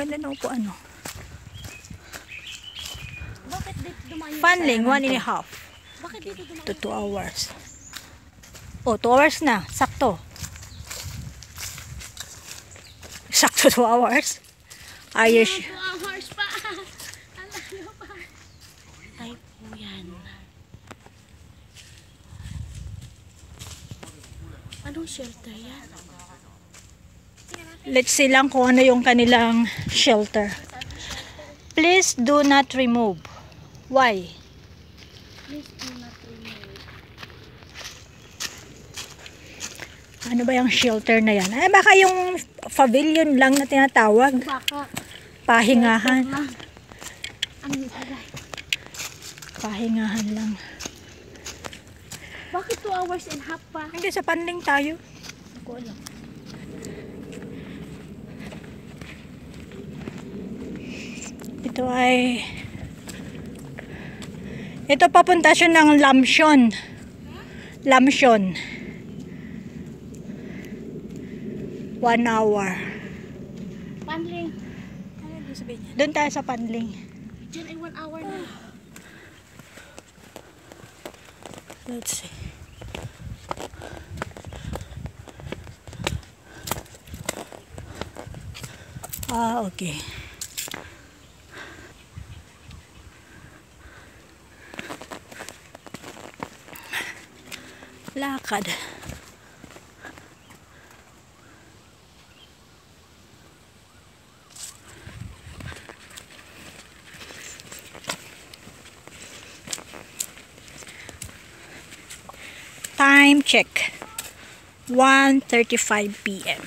ganda ng upuan, no? Bakit dito dumaan yung Funling, 1.5 Bakit dito dumaan? to 2 hours. Oh, 2 hours na. Sakto. Sakto 2 hours. Are you sure? 2 hours pa. Alayo pa. Type po yan. Anong shelter yan? Let's see lang kung ano yung kanilang shelter. Please do not remove. Why? Please do not remove. Ano ba yung shelter na yan? Ay, baka yung pavilion lang na tinatawag. Baka. Pahingahan. Ano nilagay? Pahingahan lang. Bakit 2 hours and half pa? Hindi, sa Panling tayo. Hindi ko alam. Ito ay... Ito papunta siya ng Lamson. Lamson. 1 hour. Panling. Doon tayo sa Panling. Diyan ay 1 hour na. Let's see. Ah, okay. Lakad. Time check. 1:35 p.m.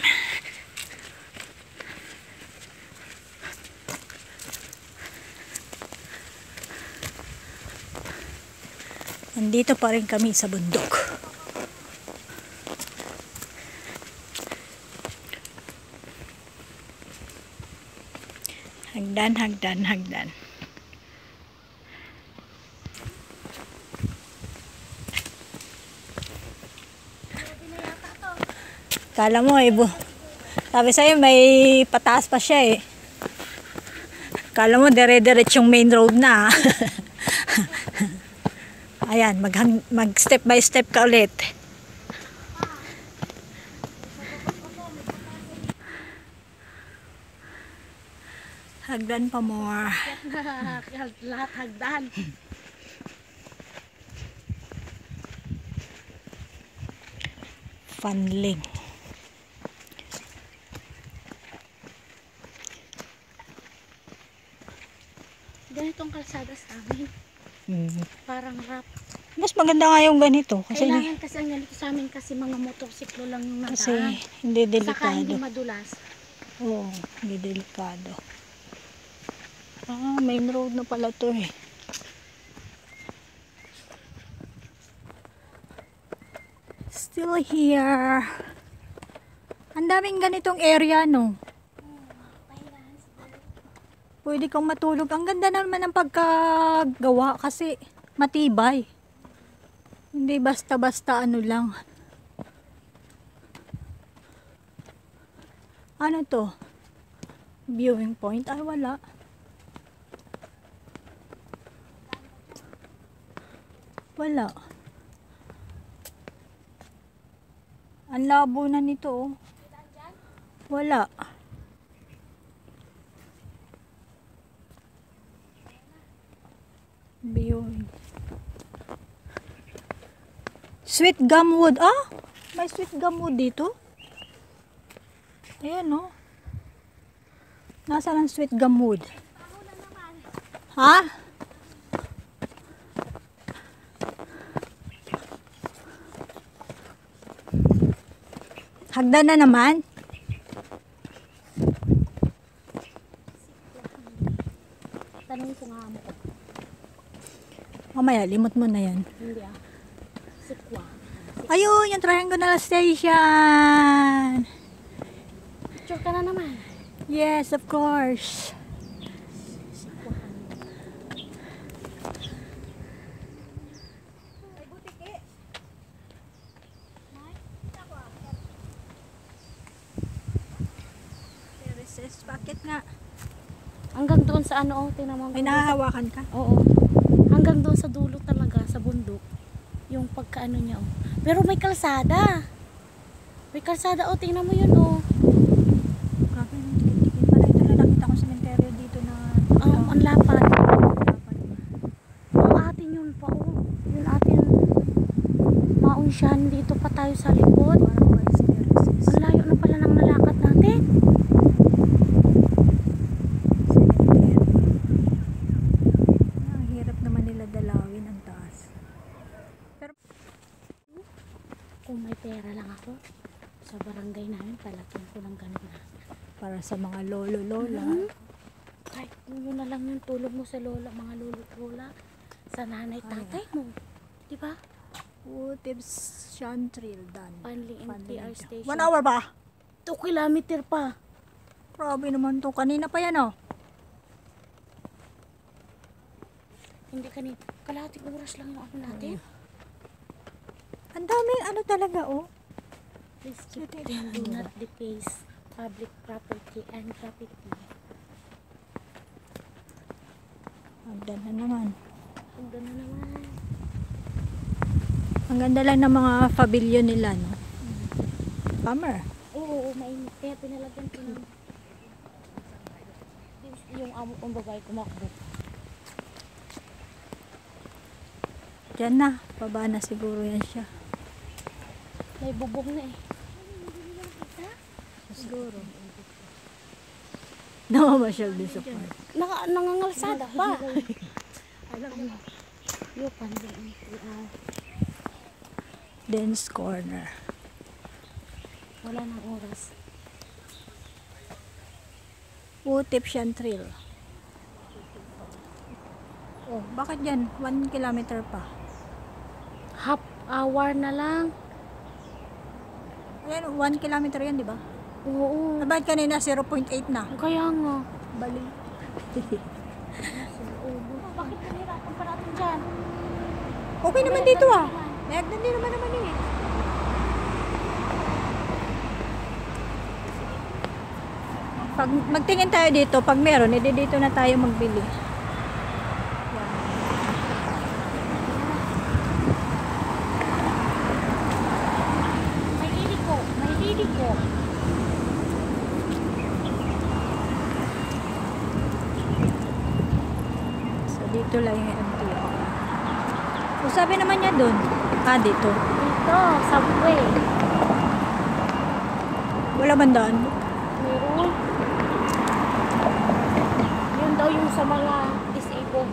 Nandito pa rin kami sa bundok. Hagdan, hagdan, hagdan. Kala mo sabi sa'yo may pataas pa siya eh. Kala mo dire-diretsyong main road na. Ayan, mag step by step ka ulit. Hagdan pa more. Lahat hagdan. Funling. Ganitong kalsada sa amin. Parang rap. Mas maganda nga yung ganito. Kasi Kailangan kasi ang ganito sa amin kasi mga motorsiklo lang yung kasi nadaan. hindi Saka hindi delikado. madulas. Oo, hindi delikado. Ah, main road na pala to eh. Still here. Ang daming ganitong area, no? Pwede kang matulog. Ang ganda naman ng pagkagawa kasi matibay. Hindi basta-basta ano lang. Ano to? Viewing point? Ay, wala. Wala. Ang labo na nito, oh. Wala. Viewing. Sweet gum wood. Ah, may sweet gum wood dito. Ayan, oh. Nasaan ang sweet gum wood? Ha? Hagdan na naman. Tanong ko nga mo. Mamaya, limot mo na yan. Hindi ah. Sikwa. Ayun, yung Triangle Station. Picture ka na naman. Yes, of course. Bakit nga? Hanggang doon sa ano, oh, tingnan mo. May nahahawakan ka? Oo. Hanggang doon sa dulo talaga, sa bundok. Yung pagkaano niya, oh. Pero may kalsada. May kalsada, oh, tingnan mo yun, oh. Grabe, tikit-tikit pala. Ito na nakita ko sementeryo dito na... Ang lapad. Ang atin yun pa, oh. Yun atin. Maunsyan, dito pa tayo sa likod. Parang vice terraces. Ang layo na pala ng nalakad natin. Cemetery. Ang hirap naman nila dalawin ang taas. Pero Kung may pera lang ako, sa barangay namin, palakin ko ng ganun na. para sa mga lolo-lola. Kahit yun na lang yung tulog mo sa lola, mga lolo-lola, sa nanay, tatay mo. Diba? Tips Chantril done. Panling NTR station. 1 hour ba? 2 kilometer pa. Grabe naman to. Kanina pa yan, oh. Hindi kanina. Kalahating oras lang yung ako natin. Ang daming ano talaga, oh. Please keep do not deface public property and property. Hagdan na naman. Ang ganda naman. Ang ganda lang ng mga pavilion nila, no? Summer. Oo, mainit. Kaya pinalagyan ko ng yung amo kong babae kumakbo. Diyan na. Baba na siguro yan siya. May bubong na eh. Siguro. Namamasyal din sa park. Nangangalsada pa. Alam mo. Yung pandang NTR. Dance corner. Wala nang oras. Utip Chantril. Oh, bakit yan? 1 kilometer pa. Half hour na lang. Ayan, 1 kilometer yan, di ba? Oo. Bakit kanina 0.8 na? Kaya nga. Bali. Bakit nahirapan pa natin dyan? Okay naman dito, ah. Nagdan din naman eh. Pag magtingin tayo dito, pag meron, edi dito na tayo magbili. Yan. May lili ko. May lili ko. So, dito lang yung MTR. So, sabi naman niya dun. Dito. Dito, subway. Wala man daan. Meron. Yun daw yung sa mga disabled.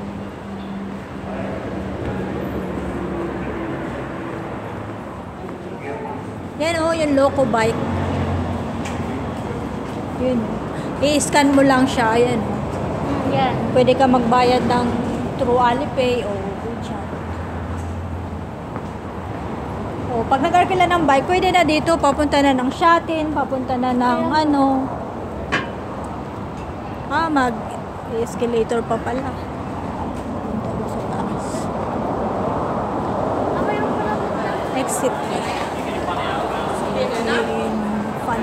Yan, oh, yung loco bike. Yun. I-scan mo lang siya. Yan. Yan. Pwede ka magbayad ng through Alipay o WeChat. O, pag nag-arkila ng bike, pwede na dito. Papunta na ng Shatin, papunta na ng ano. Mag-escalator pa pala. Punta na sa taas. Mayroon pala. Exit. So, yun, fun.